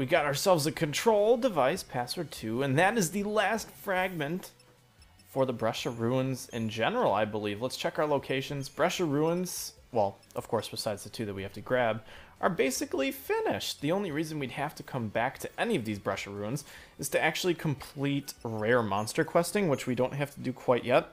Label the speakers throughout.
Speaker 1: we got ourselves a control device, password 2, and that is the last fragment for the Brescia Ruins in general, I believe. Let's check our locations. Brescia Ruins, well, of course, besides the 2 that we have to grab, are basically finished. The only reason we'd have to come back to any of these Brescia Ruins is to actually complete rare monster questing, which we don't have to do quite yet.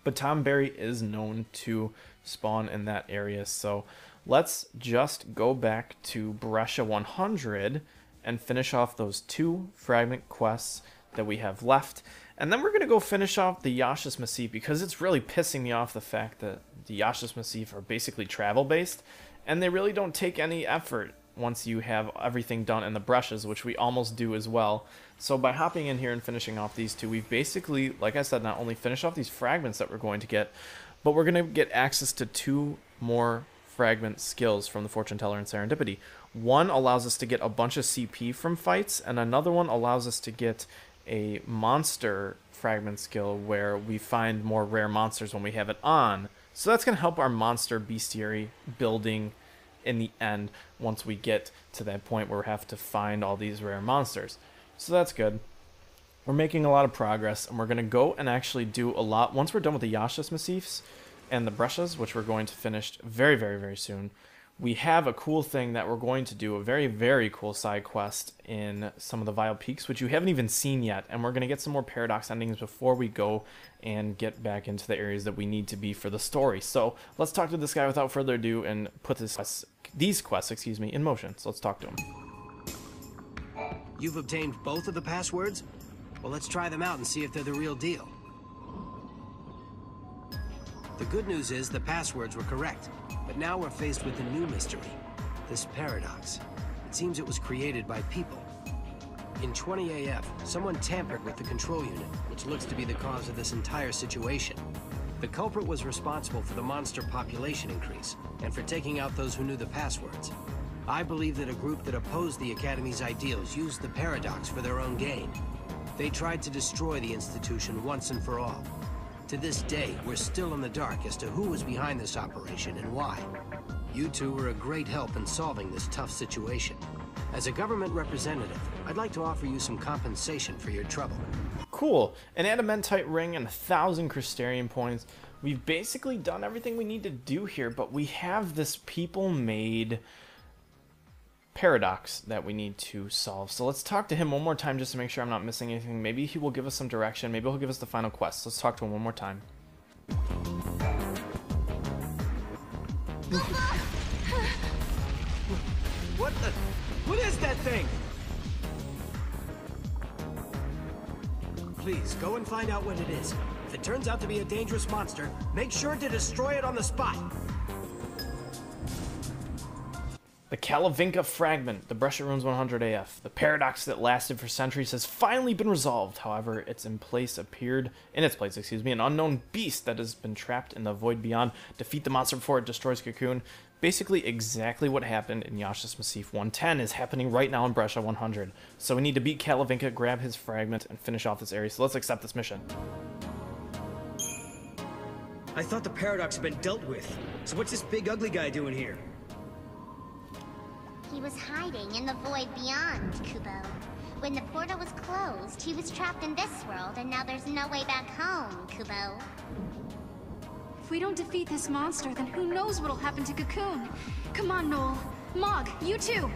Speaker 1: But Tom Berry is known to spawn in that area, so let's just go back to Brescia 100 and finish off those 2 fragment quests that we have left. And then we're going to go finish off the Yasha's Massif, because it's really pissing me off the fact that the Yasha's Massif are basically travel-based, and they really don't take any effort once you have everything done in the Brescias, which we almost do as well. So by hopping in here and finishing off these 2, we've basically, like I said, not only finished off these fragments that we're going to get, but we're going to get access to 2 more fragment skills from the Fortune Teller and Serendipity. One allows us to get a bunch of CP from fights, and another one allows us to get a monster fragment skill where we find more rare monsters when we have it on. So that's going to help our monster bestiary building in the end once we get to that point where we have to find all these rare monsters. So that's good. We're making a lot of progress, and we're going to go and actually do a lot once we're done with the Yasha's Massifs and the Brescias, which we're going to finish very, very, very soon. We have a cool thing that we're going to do, a very, very cool side quest in some of the Vile Peaks, which you haven't even seen yet, and we're going to get some more paradox endings before we go and get back into the areas that we need to be for the story. So let's talk to this guy without further ado and put these quests in motion. So let's talk to him.
Speaker 2: You've obtained both of the passwords? Well, let's try them out and see if they're the real deal. The good news is the passwords were correct, but now we're faced with a new mystery, this paradox. It seems it was created by people. In 20 AF, someone tampered with the control unit, which looks to be the cause of this entire situation. The culprit was responsible for the monster population increase, and for taking out those who knew the passwords. I believe that a group that opposed the Academy's ideals used the paradox for their own gain. They tried to destroy the institution once and for all. To this day, we're still in the dark as to who was behind this operation and why. You two were a great help in solving this tough situation. As a government representative, I'd like to offer you some compensation for your trouble.
Speaker 1: Cool. An adamantite ring and 1,000 Crystarian points. We've basically done everything we need to do here, but we have this people-made paradox that we need to solve. So let's talk to him one more time just to make sure I'm not missing anything. Maybe he will give us some direction. Maybe he'll give us the final quest. Let's talk to him one more time.
Speaker 2: What is that thing? Please, go and find out what it is. If it turns out to be a dangerous monster, make sure to destroy it on the spot.
Speaker 1: The Kalavinka Fragment, the Brescia Ruins 100 AF. The paradox that lasted for centuries has finally been resolved. However, in its place appeared an unknown beast that has been trapped in the void beyond. Defeat the monster before it destroys Cocoon. Basically, exactly what happened in Yasha's Massif 110 is happening right now in Brescia 100. So we need to beat Kalavinka, grab his fragment, and finish off this area. So let's accept this mission.
Speaker 3: I thought the paradox had been dealt with. So what's this big ugly guy doing here?
Speaker 4: He was hiding in the void beyond, Kubo. When the portal was closed, he was trapped in this world, and now there's no way back home, Kubo.
Speaker 5: If we don't defeat this monster, then who knows what'll happen to Cocoon? Come on, Noel. Mog, you too!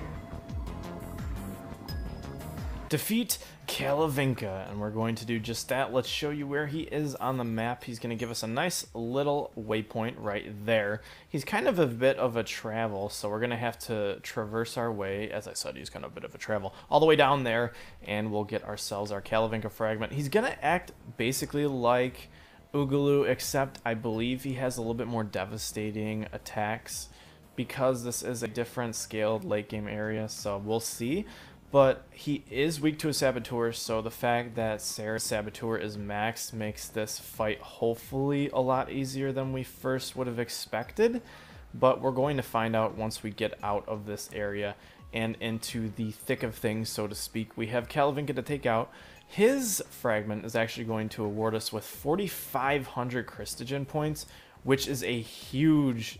Speaker 1: Defeat Kalavinka, and we're going to do just that. Let's show you where he is on the map. He's going to give us a nice little waypoint right there. He's kind of a bit of a travel, so we're going to have to traverse our way. As I said, he's kind of a bit of a travel. All the way down there, and we'll get ourselves our Kalavinka Fragment. He's going to act basically like Oogaloo, except I believe he has a little bit more devastating attacks because this is a different scaled late game area, so we'll see. But he is weak to a Saboteur, so the fact that Sarah's Saboteur is maxed makes this fight hopefully a lot easier than we first would have expected. But we're going to find out once we get out of this area and into the thick of things, so to speak. We have Kalavinka to take out. His fragment is actually going to award us with 4,500 Christogen points, which is a huge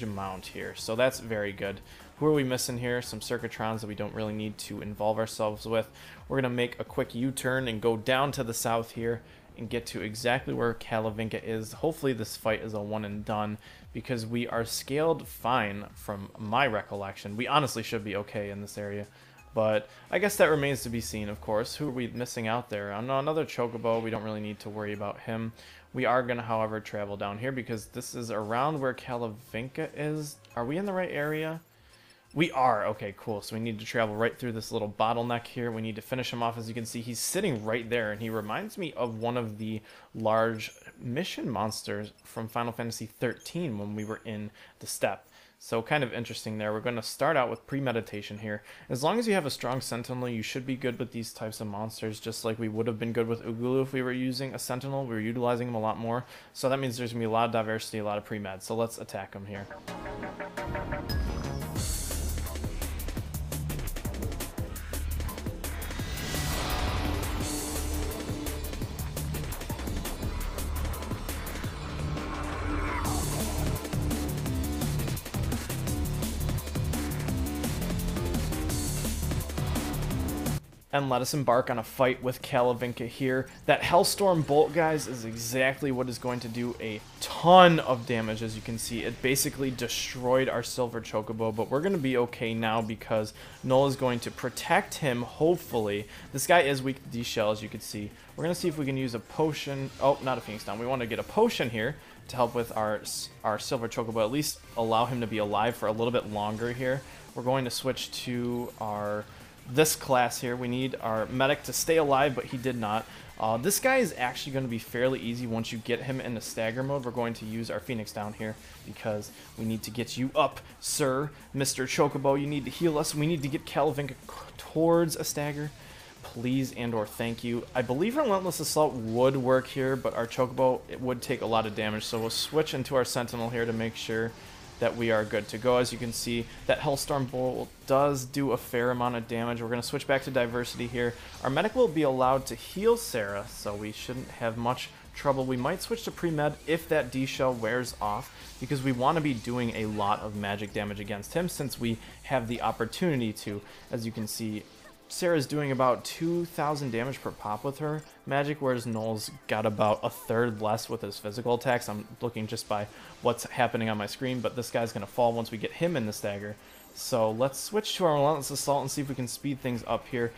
Speaker 1: amount here. So that's very good. Who are we missing here? Some Circuitrons that we don't really need to involve ourselves with. We're going to make a quick U-turn and go down to the south here and get to exactly where Kalavinka is. Hopefully this fight is a one and done, because we are scaled fine from my recollection. We honestly should be okay in this area, but I guess that remains to be seen, of course. Who are we missing out there? Another Chocobo. We don't really need to worry about him. We are going to, however, travel down here because this is around where Kalavinka is. Are we in the right area? We are. Okay, cool. So we need to travel right through this little bottleneck here. We need to finish him off. As you can see, he's sitting right there, and he reminds me of one of the large mission monsters from Final Fantasy XIII when we were in the steppe. So kind of interesting there. We're going to start out with premeditation here. As long as you have a strong sentinel, you should be good with these types of monsters, just like we would have been good with Ugulu if we were using a sentinel. We were utilizing him a lot more. So that means there's going to be a lot of diversity, a lot of pre-med. So let's attack him here. And let us embark on a fight with Kalavinka here. That Hellstorm Bolt, guys, is exactly what is going to do a ton of damage. As you can see, it basically destroyed our Silver Chocobo, but we're going to be okay now because Null is going to protect him, hopefully. This guy is weak to D-Shell, as you can see. We're going to see if we can use a potion. Oh, not a Phoenix Down. We want to get a potion here to help with our Silver Chocobo, at least allow him to be alive for a little bit longer here. We're going to switch to this class here. We need our medic to stay alive, but he did not. This guy is actually going to be fairly easy once you get him into stagger mode. We're going to use our Phoenix Down here because we need to get you up, sir. Mr. Chocobo, you need to heal us. We need to get Kalavinka towards a stagger. Please and or thank you. I believe Relentless Assault would work here, but our Chocobo, it would take a lot of damage. So we'll switch into our Sentinel here to make sure that we are good to go. As you can see, that Hellstorm Bolt does do a fair amount of damage. We're going to switch back to Diversity here. Our medic will be allowed to heal Sarah, so we shouldn't have much trouble. We might switch to pre-med if that D-Shell wears off, because we want to be doing a lot of magic damage against him since we have the opportunity to. As you can see, Sarah's doing about 2,000 damage per pop with her magic, whereas Null's got about a third less with his physical attacks. I'm looking just by what's happening on my screen, but this guy's going to fall once we get him in the stagger. So let's switch to our Relentless Assault and see if we can speed things up here.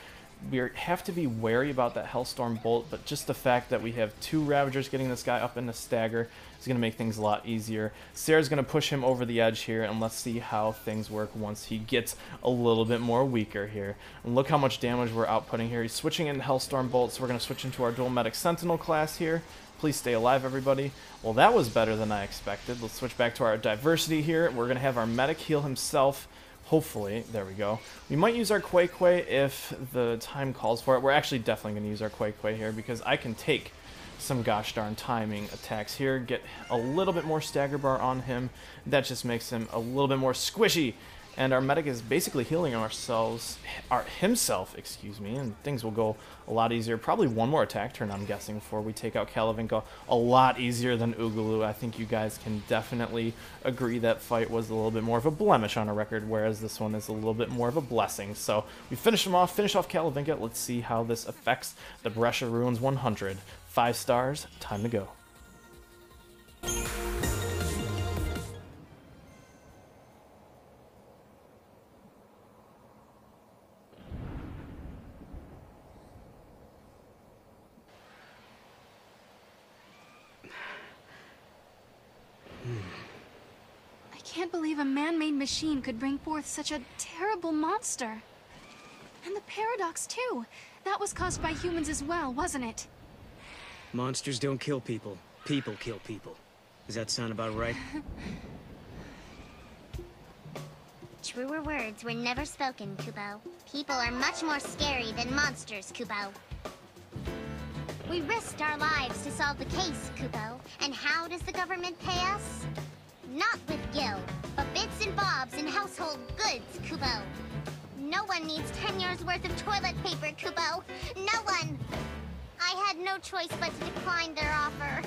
Speaker 1: We have to be wary about that Hellstorm Bolt, but just the fact that we have 2 Ravagers getting this guy up in the stagger is going to make things a lot easier. Sarah's going to push him over the edge here, and let's see how things work once he gets a little bit more weaker here. And look how much damage we're outputting here. He's switching into Hellstorm Bolt, so we're going to switch into our Dual Medic Sentinel class here. Please stay alive, everybody. Well, that was better than I expected. Let's switch back to our Diversity here. We're going to have our medic heal himself. Hopefully, there we go. We might use our Quay if the time calls for it. We're actually definitely going to use our Quay here because I can take some gosh darn timing attacks here, get a little bit more stagger bar on him. That just makes him a little bit more squishy. And our medic is basically healing himself, excuse me, and things will go a lot easier. Probably one more attack turn, I'm guessing, before we take out Kalavinka. A lot easier than Ugulu. I think you guys can definitely agree that fight was a little bit more of a blemish on our record, whereas this one is a little bit more of a blessing. So we finish off Kalavinka. Let's see how this affects the Brescia Ruins 100. 5 stars, time to go.
Speaker 5: I can't believe a man-made machine could bring forth such a terrible monster. And the paradox, too. That was caused by humans as well, wasn't it?
Speaker 3: Monsters don't kill people. People kill people. Does that sound about right?
Speaker 4: Truer words were never spoken, Kubo. People are much more scary than monsters, Kubo. We risked our lives to solve the case, Kubo. And how does the government pay us? Not with gil, but bits and bobs and household goods, Kubo. No one needs 10 years worth of toilet paper, Kubo. No one! I had no choice but to decline their offer.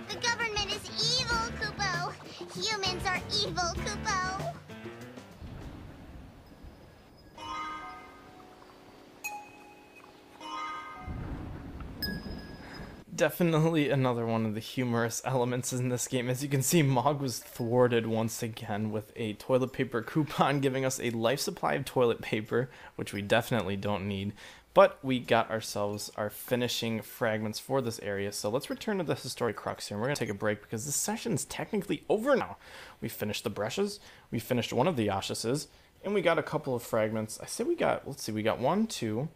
Speaker 4: The government is evil, Kubo. Humans are evil, Kubo.
Speaker 1: definitely another one of the humorous elements in this game. As you can see, Mog was thwarted once again with a toilet paper coupon giving us a life supply of toilet paper, which we definitely don't need. But we got ourselves our finishing fragments for this area, so let's return to the historic crux here. And we're going to take a break because this session's technically over now. We finished the brushes, we finished one of the Yashuses, and we got a couple of fragments. I say we got, let's see, we got 1, 2,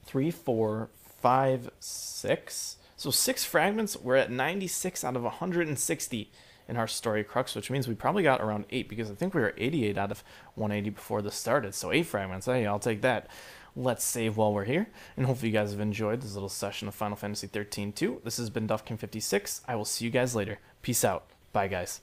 Speaker 1: 3, 4, 5, 6. So 6 fragments. We're at 96 out of 160 in our story crux, which means we probably got around 8 because I think we were 88 out of 180 before this started. So 8 fragments. Hey, I'll take that. Let's save while we're here, and hopefully you guys have enjoyed this little session of Final Fantasy XIII-2. This has been DuffKing56. I will see you guys later. Peace out. Bye, guys.